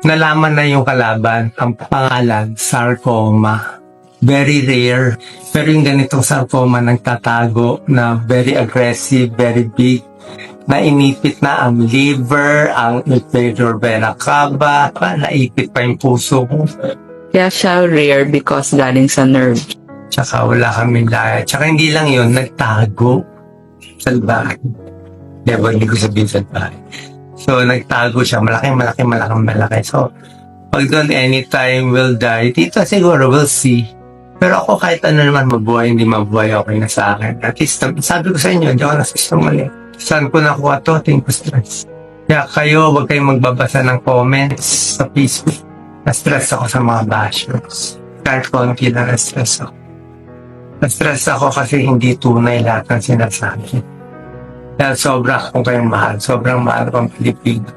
nalaman na yung kalaban, ang pangalan, sarcoma. Very rare. Pero yung ganitong sarcoma nagtatago na very aggressive, very big, na inipit na ang liver, ang inferior vena cava, naipit pa yung puso ko. Kaya siya rare because galing sa nerve. Tsaka wala kaming diet. Tsaka hindi lang yun, nagtago. Salbahe. Diba, hindi ko sabihin salbahe. So, nagtago siya. Malaki. So, pag doon anytime will die, dito siguro we'll see. Pero ako kahit ano naman mabuhay, hindi mabuhay, okay na sa akin. At least, sabi ko sa inyo, hindi ako nasistumali. Saan ko nakuha to? Think ko stress. Kaya kayo, huwag kayong magbabasa ng comments sa Facebook. Na-stress ako sa mga bashers. Kahit konti na na-stress ako. Na-stress ako kasi hindi tunay lahat ng sinasabi. Dahil sobra akong kayong mahal. Sobrang mahal ko ang Pilipino.